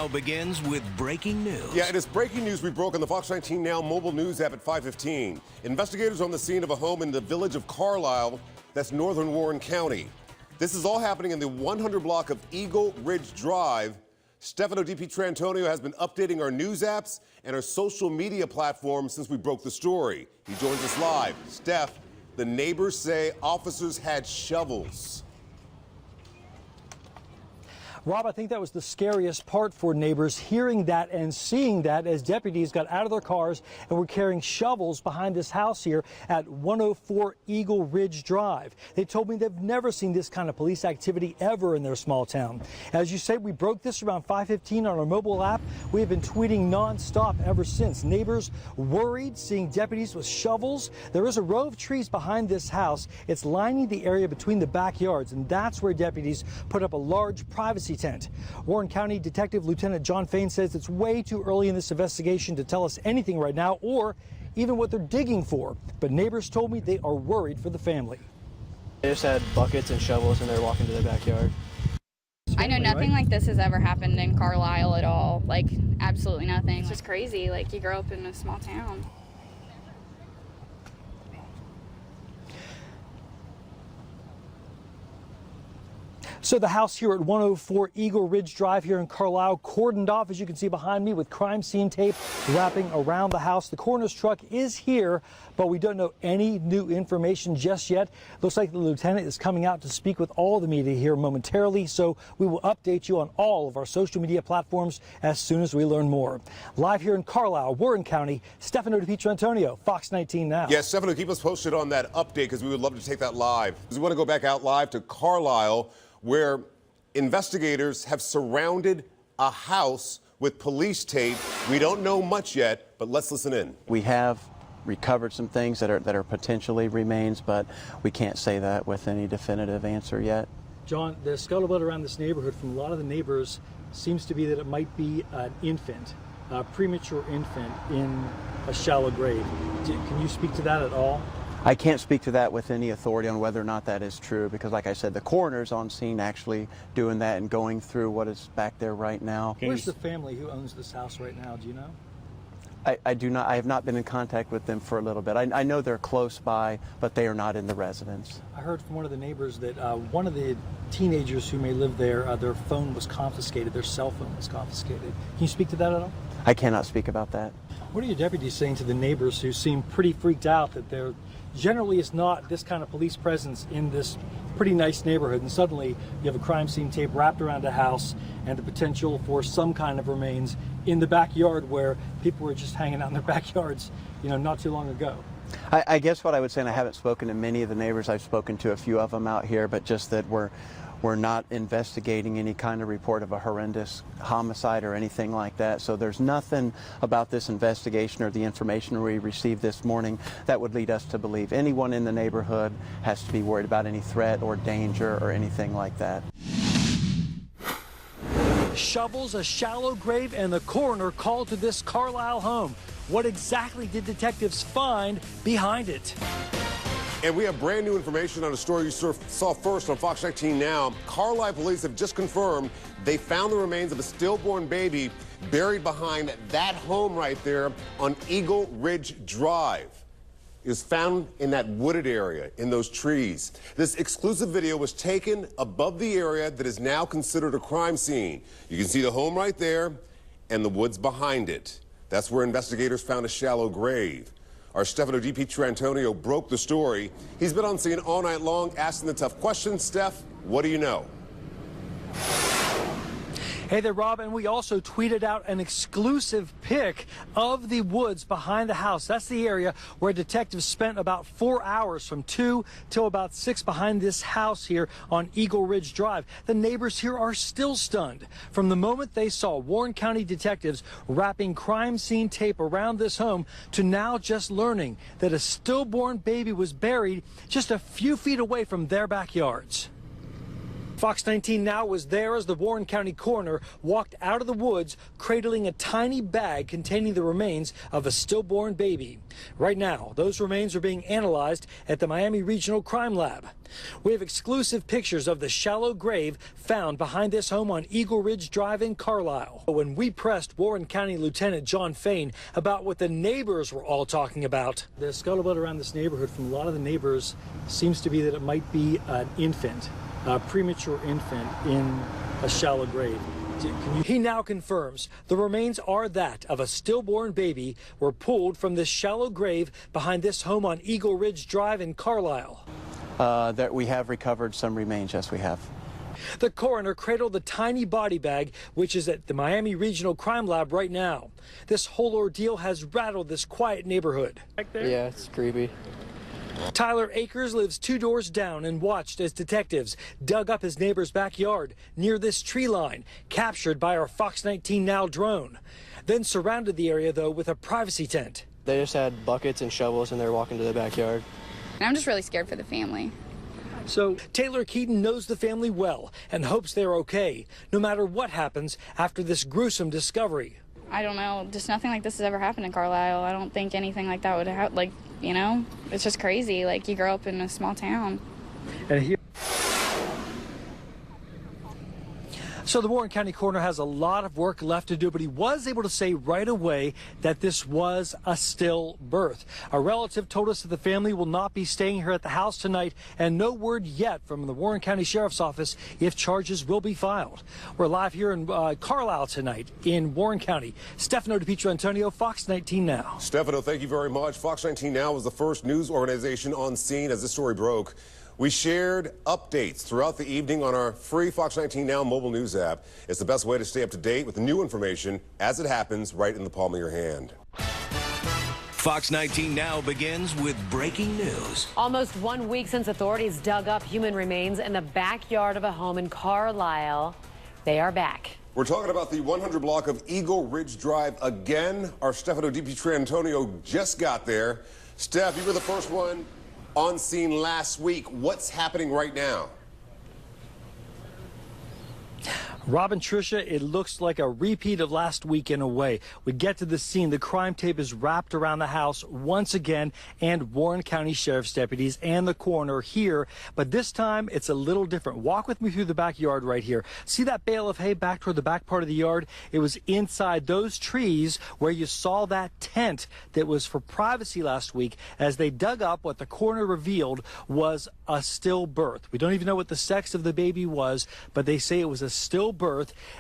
Now begins with breaking news. Yeah, it is breaking news we broke on the Fox 19 Now mobile news app at 5:15. Investigators on the scene of a home in the village of Carlisle, that's northern Warren County. This is all happening in the 100 block of Eagle Ridge Drive. Stefano Dipietrantonio has been updating our news apps and our social media platforms since we broke the story. He joins us live. Stef, the neighbors say officers had shovels. Rob, I think that was the scariest part for neighbors, hearing that and seeing that as deputies got out of their cars and were carrying shovels behind this house here at 104 Eagle Ridge Drive. They told me they've never seen this kind of police activity ever in their small town. As you say, we broke this around 5:15 on our mobile app. We have been tweeting nonstop ever since. Neighbors worried, seeing deputies with shovels. There is a row of trees behind this house. It's lining the area between the backyards, and that's where deputies put up a large privacy tent. Warren County Detective Lieutenant John Fain says it's way too early in this investigation to tell us anything right now or even what they're digging for. But neighbors told me they are worried for the family. They just had buckets and shovels and they're walking to the backyard. I know nothing like this has ever happened in Carlisle at all. Like, absolutely nothing. It's just crazy. Like, you grow up in a small town. So the house here at 104 Eagle Ridge Drive here in Carlisle cordoned off, as you can see behind me, with crime scene tape wrapping around the house. The coroner's truck is here, but we don't know any new information just yet. Looks like the lieutenant is coming out to speak with all the media here momentarily, so we will update you on all of our social media platforms as soon as we learn more. Live here in Carlisle, Warren County, Stefano Dipietrantonio, Fox 19 Now. Yes, Stefano, keep us posted on that update because we would love to take that live. Because we want to go back out live to Carlisle, where investigators have surrounded a house with police tape. We don't know much yet, but let's listen in. We have recovered some things that are potentially remains, but we can't say that with any definitive answer yet. John, the scuttlebutt around this neighborhood from a lot of the neighbors seems to be that it might be an infant, a premature infant in a shallow grave. Can you speak to that at all? I can't speak to that with any authority on whether or not that is true because, like I said, the coroner's on scene actually doing that and going through what is back there right now. Where's the family who owns this house right now? Do you know? I do not. I have not been in contact with them for a little bit. I know they're close by, but they are not in the residence. I heard from one of the neighbors that one of the teenagers who may live there, their phone was confiscated, their cell phone was confiscated. Can you speak to that at all? I cannot speak about that. What are your deputies saying to the neighbors who seem pretty freaked out that there generally is not this kind of police presence in this pretty nice neighborhood, and suddenly you have a crime scene tape wrapped around a house and the potential for some kind of remains in the backyard where people were just hanging out in their backyards, you know, not too long ago? I guess what I would say, and I haven't spoken to many of the neighbors, I've spoken to a few of them out here, but just that we're not investigating any kind of report of a horrendous homicide or anything like that. So there's nothing about this investigation or the information we received this morning that would lead us to believe anyone in the neighborhood has to be worried about any threat or danger or anything like that. Shovels, a shallow grave, and the coroner called to this Carlisle home. What exactly did detectives find behind it? And we have brand new information on a story you saw first on Fox 19 Now. Carlisle police have just confirmed they found the remains of a stillborn baby buried behind that home right there on Eagle Ridge Drive. It was found in that wooded area, in those trees. This exclusive video was taken above the area that is now considered a crime scene. You can see the home right there and the woods behind it. That's where investigators found a shallow grave. Our Stefano Dipietrantonio broke the story. He's been on scene all night long asking the tough questions. Steph, what do you know? Hey there, Rob, and we also tweeted out an exclusive pic of the woods behind the house. That's the area where detectives spent about 4 hours from 2 till about 6 behind this house here on Eagle Ridge Drive. The neighbors here are still stunned from the moment they saw Warren County detectives wrapping crime scene tape around this home to now just learning that a stillborn baby was buried just a few feet away from their backyards. Fox 19 Now was there as the Warren County coroner walked out of the woods, cradling a tiny bag containing the remains of a stillborn baby. Right now, those remains are being analyzed at the Miami Regional Crime Lab. We have exclusive pictures of the shallow grave found behind this home on Eagle Ridge Drive in Carlisle. When we pressed Warren County Lieutenant John Fain about what the neighbors were all talking about. The scuttlebutt around this neighborhood from a lot of the neighbors seems to be that it might be an infant. A premature infant in a shallow grave. He now confirms the remains are that of a stillborn baby were pulled from this shallow grave behind this home on Eagle Ridge Drive in Carlisle. That we have recovered some remains, yes we have. The coroner cradled the tiny body bag, which is at the Miami Regional Crime Lab right now. This whole ordeal has rattled this quiet neighborhood. Yeah, it's creepy. Tyler Akers lives 2 doors down and watched as detectives dug up his neighbor's backyard near this tree line, captured by our Fox 19 Now drone. Then surrounded the area, though, with a privacy tent. They just had buckets and shovels and they're walking to the backyard. And I'm just really scared for the family. So Taylor Keaton knows the family well and hopes they're okay, no matter what happens after this gruesome discovery. I don't know, just nothing like this has ever happened in Carlisle. I don't think anything like that would happen. Like, you know, it's just crazy. Like, you grow up in a small town. And here. So the Warren County coroner has a lot of work left to do, but he was able to say right away that this was a stillbirth. A relative told us that the family will not be staying here at the house tonight, and no word yet from the Warren County Sheriff's Office if charges will be filed. We're live here in Carlisle tonight in Warren County. Stefano Dipietrantonio, Fox 19 Now. Stefano, thank you very much. Fox 19 Now was the first news organization on scene as this story broke. We shared updates throughout the evening on our free Fox 19 Now mobile news app. It's the best way to stay up to date with the new information as it happens right in the palm of your hand. Fox 19 Now begins with breaking news. Almost 1 week since authorities dug up human remains in the backyard of a home in Carlisle. They are back. We're talking about the 100 block of Eagle Ridge Drive again. Our Stefano Dipietrantonio just got there. Steph, you were the first one on scene last week. What's happening right now? Rob and Tricia, it looks like a repeat of last week in a way. We get to the scene. The crime tape is wrapped around the house once again, and Warren County Sheriff's deputies and the coroner here. But this time, it's a little different. Walk with me through the backyard right here. See that bale of hay back toward the back part of the yard? It was inside those trees where you saw that tent that was for privacy last week as they dug up what the coroner revealed was a stillbirth. We don't even know what the sex of the baby was, but they say it was a stillbirth,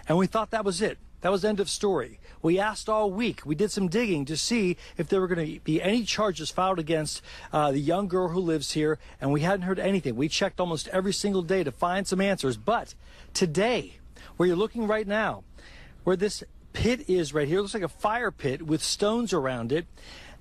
and we thought that was it. That was end of story. We asked all week. We did some digging to see if there were going to be any charges filed against the young girl who lives here, and we hadn't heard anything. We checked almost every single day to find some answers. But today, where you're looking right now, where this pit is right here, it looks like a fire pit with stones around it.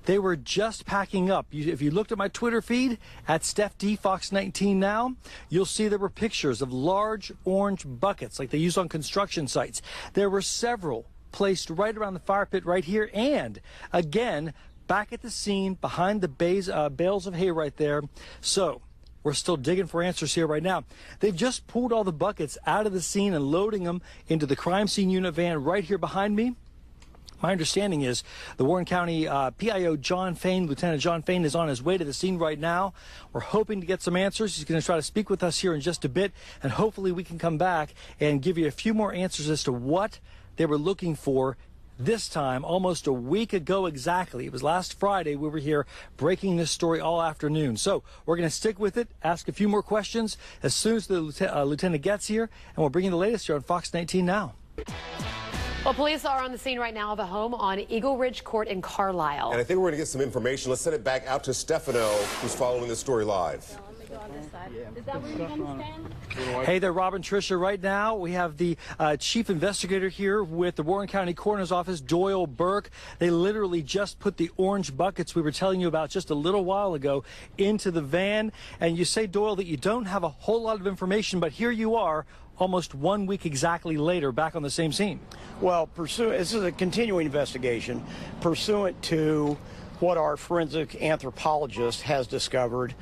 They were just packing up. If you looked at my Twitter feed at Stef D Fox 19 Now, you'll see there were pictures of large orange buckets like they use on construction sites. There were several placed right around the fire pit right here, and again back at the scene behind the bales of hay right there. So we're still digging for answers here right now. They've just pulled all the buckets out of the scene and loading them into the crime scene unit van right here behind me. My understanding is the Warren County PIO John Fain, Lieutenant John Fain, is on his way to the scene right now. We're hoping to get some answers. He's going to try to speak with us here in just a bit, and hopefully we can come back and give you a few more answers as to what they were looking for this time, almost a week ago exactly. It was last Friday we were here breaking this story all afternoon. So we're going to stick with it, ask a few more questions as soon as the lieutenant gets here, and we'll bring you the latest here on Fox 19 Now. Well, police are on the scene right now of a home on Eagle Ridge Court in Carlisle. And I think we're going to get some information. Let's send it back out to Stefano, who's following this story live. Hey there, Rob and Tricia. Right now, we have the chief investigator here with the Warren County Coroner's Office, Doyle Burke. They literally just put the orange buckets we were telling you about just a little while ago into the van. And you say, Doyle, that you don't have a whole lot of information, but here you are, almost 1 week exactly later, back on the same scene. Well, this is a continuing investigation pursuant to what our forensic anthropologist has discovered.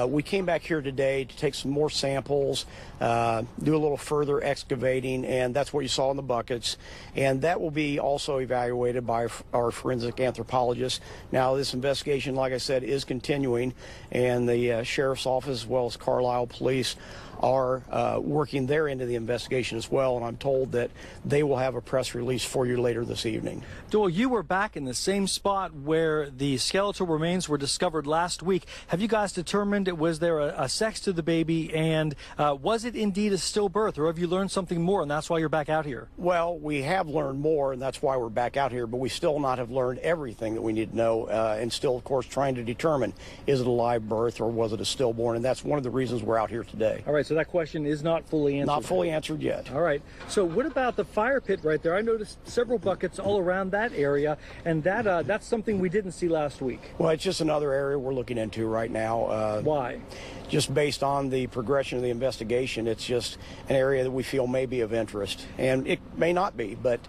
We came back here today to take some more samples, do a little further excavating, and that's what you saw in the buckets. And that will be also evaluated by our forensic anthropologist. Now, this investigation, like I said, is continuing, and the sheriff's office as well as Carlisle police are working their end of the investigation as well, and I'm told that they will have a press release for you later this evening. Doyle, you were back in the same spot where the skeletal remains were discovered last week. Have you guys determined, was there a sex to the baby, and was it indeed a stillbirth, or have you learned something more and that's why you're back out here? Well, we have learned more, and that's why we're back out here, but we still not have learned everything that we need to know, and still, of course, trying to determine, is it a live birth or was it a stillborn, and that's one of the reasons we're out here today. All right, so that question is not fully answered. Not fully answered yet. All right. So what about the fire pit right there? I noticed several buckets all around that area, and that's something we didn't see last week. Well, it's just another area we're looking into right now. Why? Just based on the progression of the investigation, it's just an area that we feel may be of interest, and it may not be, but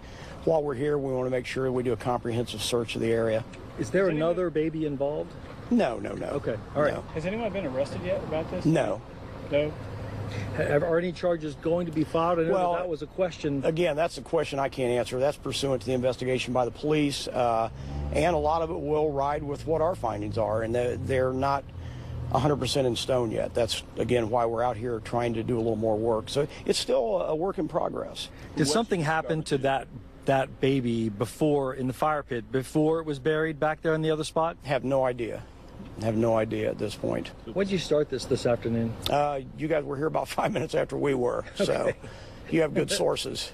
while we're here, we want to make sure we do a comprehensive search of the area. Is there another baby involved? No. Okay. All right. No. Has anyone been arrested yet about this? No. No? Are any charges going to be filed? I know that was a question. Again, that's a question I can't answer. That's pursuant to the investigation by the police, and a lot of it will ride with what our findings are, and they're not 100% in stone yet. That's, again, why we're out here trying to do a little more work. So it's still a work in progress. Did something happen to that baby before in the fire pit, before it was buried back there in the other spot? Have no idea. Have no idea at this point. When did you start this afternoon? You guys were here about 5 minutes after we were, so okay. You have good sources.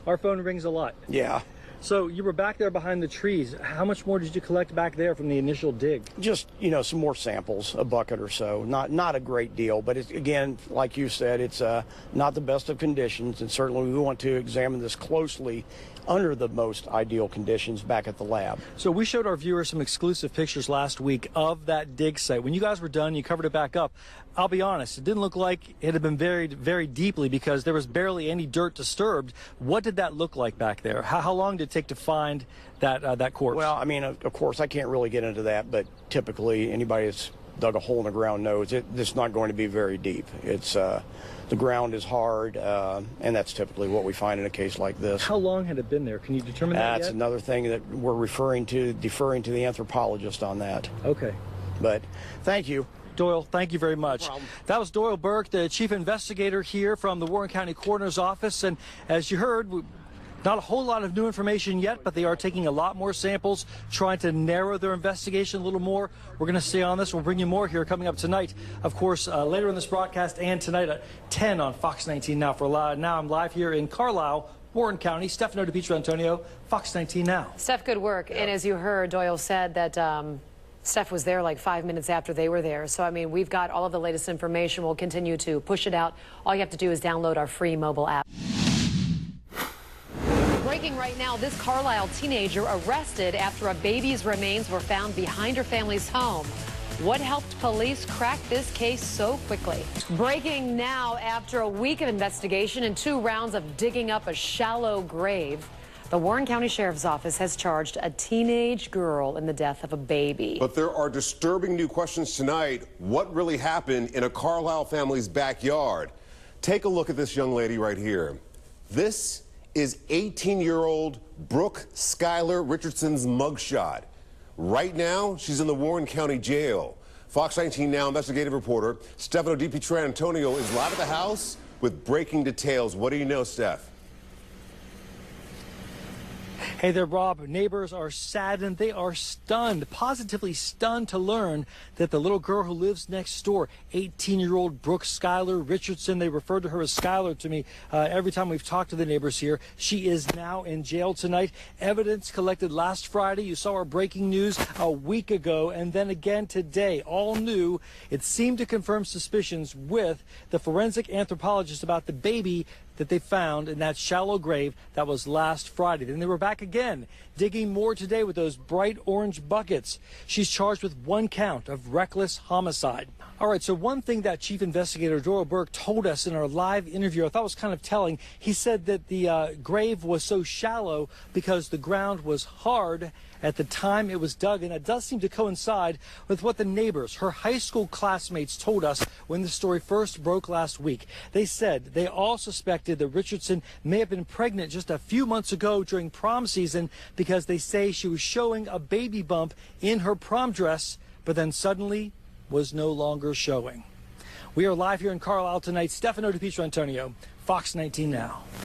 Our phone rings a lot. Yeah. So you were back there behind the trees. How much more did you collect back there from the initial dig? Just, some more samples, a bucket or so. Not a great deal, but it's, again, like you said, it's not the best of conditions, and certainly we want to examine this closely under the most ideal conditions back at the lab. So we showed our viewers some exclusive pictures last week of that dig site. When you guys were done, you covered it back up. I'll be honest, it didn't look like it had been buried very deeply because there was barely any dirt disturbed. What did that look like back there? How long did it take to find that corpse? Well, I mean, of course, I can't really get into that, but typically anybody that's dug a hole in the ground knows it's not going to be very deep. It's the ground is hard, and that's typically what we find in a case like this. How long had it been there? Can you determine that That's yet? another thing that we're deferring to the anthropologist on that. Okay. But thank you. Doyle, thank you very much. No problem. That was Doyle Burke, the chief investigator here from the Warren County Coroner's Office. And as you heard, not a whole lot of new information yet, but they are taking a lot more samples, trying to narrow their investigation a little more. We're going to stay on this. We'll bring you more here coming up tonight. Of course, later in this broadcast and tonight at 10 on Fox 19 Now. Now I'm live here in Carlisle, Warren County. Stefano Dipietrantonio, Fox 19 Now. Steph, good work. And as you heard, Doyle said that Steph was there like 5 minutes after they were there. So, I mean, we've got all of the latest information. We'll continue to push it out. All you have to do is download our free mobile app. Breaking right now, this Carlisle teenager arrested after a baby's remains were found behind her family's home. What helped police crack this case so quickly? Breaking now, after a week of investigation and 2 rounds of digging up a shallow grave, the Warren County Sheriff's Office has charged a teenage girl in the death of a baby. But there are disturbing new questions tonight. What really happened in a Carlisle family's backyard? Take a look at this young lady right here. This is 18-year-old Brooke Skylar Richardson's mugshot. Right now, she's in the Warren County Jail. Fox 19 Now investigative reporter Stefano Dipietrantonio is live at the house with breaking details. What do you know, Steph? Hey there, Rob. Neighbors are saddened. They are stunned, positively stunned to learn that the little girl who lives next door, 18-year-old Brooke Skylar Richardson, they refer to her as Skylar to me every time we've talked to the neighbors here. She is now in jail tonight. Evidence collected last Friday. You saw our breaking news a week ago, and then again today. All new. It seemed to confirm suspicions with the forensic anthropologist about the baby that they found in that shallow grave that was last Friday. Then they were back again, digging more today with those bright orange buckets. She's charged with 1 count of reckless homicide. All right, so one thing that Chief Investigator Doyle Burke told us in our live interview I thought was kind of telling. He said that the grave was so shallow because the ground was hard at the time it was dug, and it does seem to coincide with what the neighbors, her high school classmates, told us when the story first broke last week. They said they all suspected that Richardson may have been pregnant just a few months ago during prom season because they say she was showing a baby bump in her prom dress, but then suddenly was no longer showing. We are live here in Carlisle tonight. Stefano Dipietrantonio, Fox 19 Now.